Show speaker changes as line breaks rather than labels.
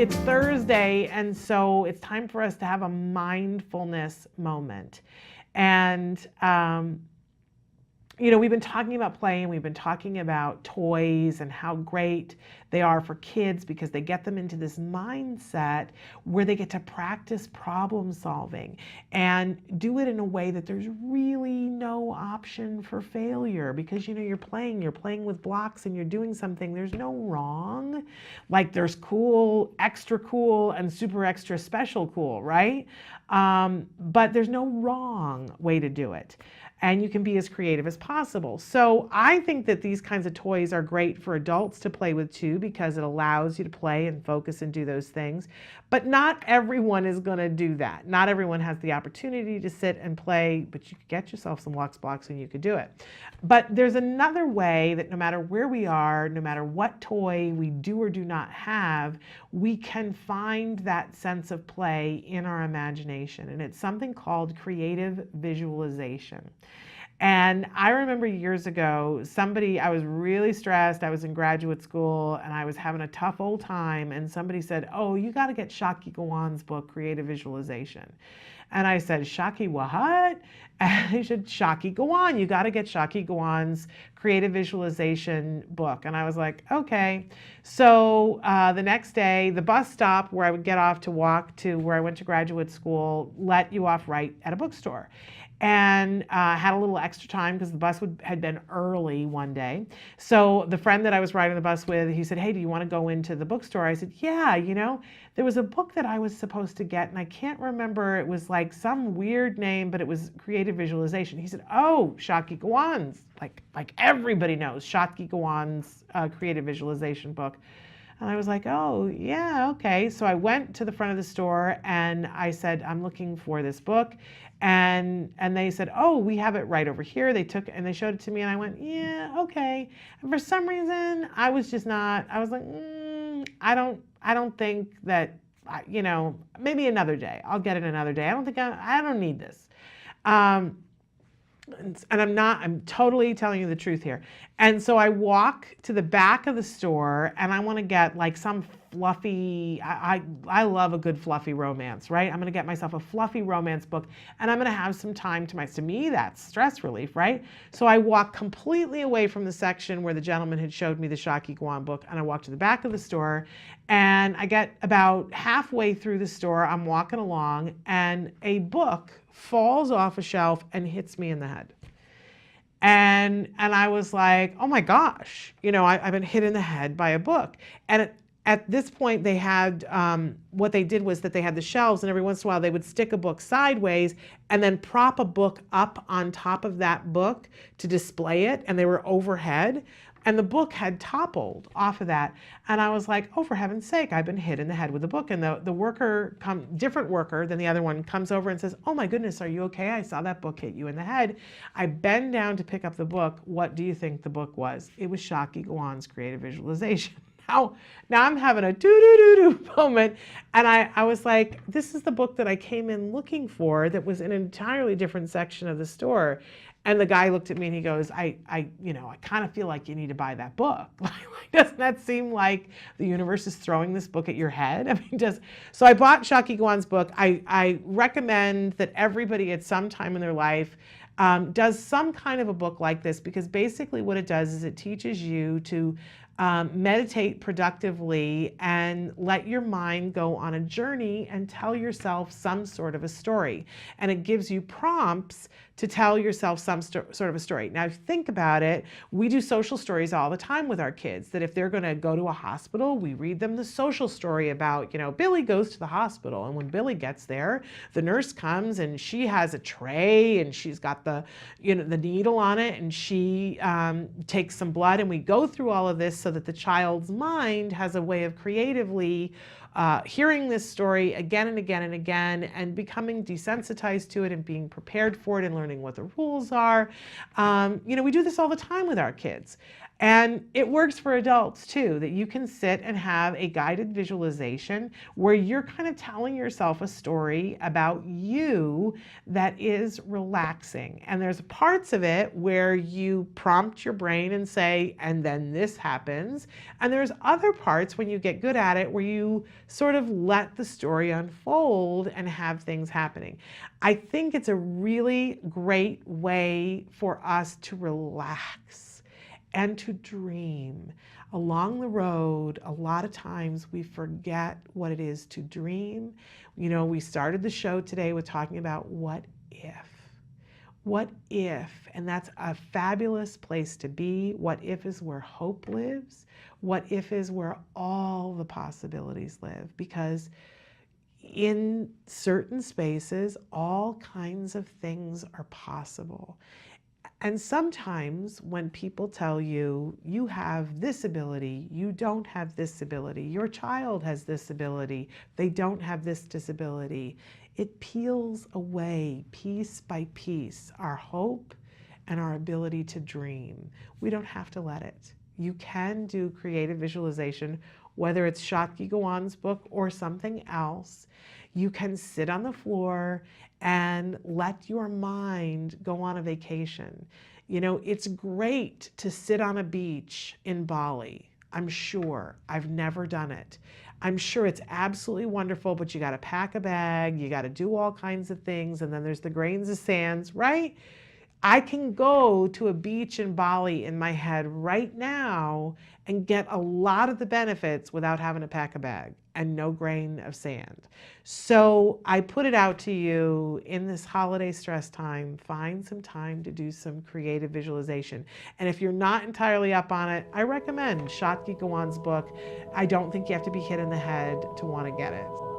it's Thursday, and so it's time for us to have a mindfulness moment. And we've been talking about play, and we've been talking about toys and how great they are for kids because they get them into this mindset where they get to practice problem solving and do it in a way that there's really no option for failure, because you're playing with blocks and you're doing something. There's no wrong. Like, there's cool, extra cool, and super extra special cool, right? But there's no wrong way to do it. And you can be as creative as possible. So I think that these kinds of toys are great for adults to play with too, because it allows you to play and focus and do those things. But not everyone is going to do that. Not everyone has the opportunity to sit and play, but you could get yourself some blocks and you could do it. But there's another way that no matter where we are, no matter what toy we do or do not have, we can find that sense of play in our imagination. And it's something called creative visualization. And I remember years ago, I was really stressed. I was in graduate school and I was having a tough old time. And somebody said, "Oh, you got to get Shaki Gawan's book, Creative Visualization." And I said, "Shaki what?" And they said, "Shaki Gawan. You got to get Shaki Gawan's Creative Visualization book." And I was like, okay. So the next day, the bus stop where I would get off to walk to where I went to graduate school let you off right at a bookstore. And had a little extra time because the bus had been early one day. So the friend that I was riding the bus with, he said, "Hey, do you want to go into the bookstore?" I said, "Yeah, there was a book that I was supposed to get, and I can't remember. It was like some weird name, but it was Creative Visualization." He said, "Oh, Shaki Gawan's, like everybody knows, Shaki Gawan's Creative Visualization book." And I was like, "Oh, yeah, okay." So I went to the front of the store and I said, "I'm looking for this book." And they said, "Oh, we have it right over here." They took and they showed it to me and I went, "Yeah, okay." And for some reason, I was like, I don't think that, maybe another day. I'll get it another day. I don't need this. And I'm totally telling you the truth here. And so I walk to the back of the store and I want to get like some fluffy, I love a good fluffy romance, right? I'm going to get myself a fluffy romance book and I'm going to have some time to me, that's stress relief, right? So I walk completely away from the section where the gentleman had showed me the Shaki Gawan book, and I walk to the back of the store, and I get about halfway through the store, I'm walking along, and a book falls off a shelf and hits me in the head. And I was like, oh my gosh, I've been hit in the head by a book. And at this point, they had, what they did was that they had the shelves, and every once in a while they would stick a book sideways and then prop a book up on top of that book to display it, and they were overhead. And the book had toppled off of that. And I was like, oh, for heaven's sake, I've been hit in the head with a book. And the worker, different worker than the other one, comes over and says, "Oh my goodness, are you okay? I saw that book hit you in the head." I bend down to pick up the book. What do you think the book was? It was Shaki Gawan's Creative Visualization. Now I'm having a do-do-do-do moment. And I was like, this is the book that I came in looking for that was in an entirely different section of the store. And the guy looked at me and he goes, I kind of feel like you need to buy that book. Doesn't that seem like the universe is throwing this book at your head? I mean, so I bought Shaki Gawan's book. I recommend that everybody at some time in their life does some kind of a book like this, because basically what it does is it teaches you to meditate productively and let your mind go on a journey and tell yourself some sort of a story. And it gives you prompts to tell yourself some sort of a story. Now, think about it. We do social stories all the time with our kids, that if they're going to go to a hospital, we read them the social story about, Billy goes to the hospital. And when Billy gets there, the nurse comes and she has a tray and she's got the needle on it, and she takes some blood, and we go through all of this so that the child's mind has a way of creatively hearing this story again and again and again and becoming desensitized to it and being prepared for it and learning what the rules are. We do this all the time with our kids. And it works for adults too, that you can sit and have a guided visualization where you're kind of telling yourself a story about you that is relaxing. And there's parts of it where you prompt your brain and say, and then this happens. And there's other parts when you get good at it where you sort of let the story unfold and have things happening. I think it's a really great way for us to relax and to dream. Along the road, a lot of times we forget what it is to dream. You know, we started the show today with talking about what if. What if? And that's a fabulous place to be. What if is where hope lives. What if is where all the possibilities live. Because in certain spaces, all kinds of things are possible. And sometimes when people tell you, you have this ability, you don't have this ability, your child has this ability, they don't have this disability, it peels away piece by piece our hope and our ability to dream. We don't have to let it. You can do creative visualization, whether it's Shakti Gawan's book or something else. You can sit on the floor and let your mind go on a vacation. You know, it's great to sit on a beach in Bali. I'm sure. I've never done it. I'm sure it's absolutely wonderful, but you got to pack a bag, you got to do all kinds of things, and then there's the grains of sands, right? I can go to a beach in Bali in my head right now and get a lot of the benefits without having to pack a bag and no grain of sand. So I put it out to you in this holiday stress time, find some time to do some creative visualization. And if you're not entirely up on it, I recommend Shakti Gawan's book. I don't think you have to be hit in the head to want to get it.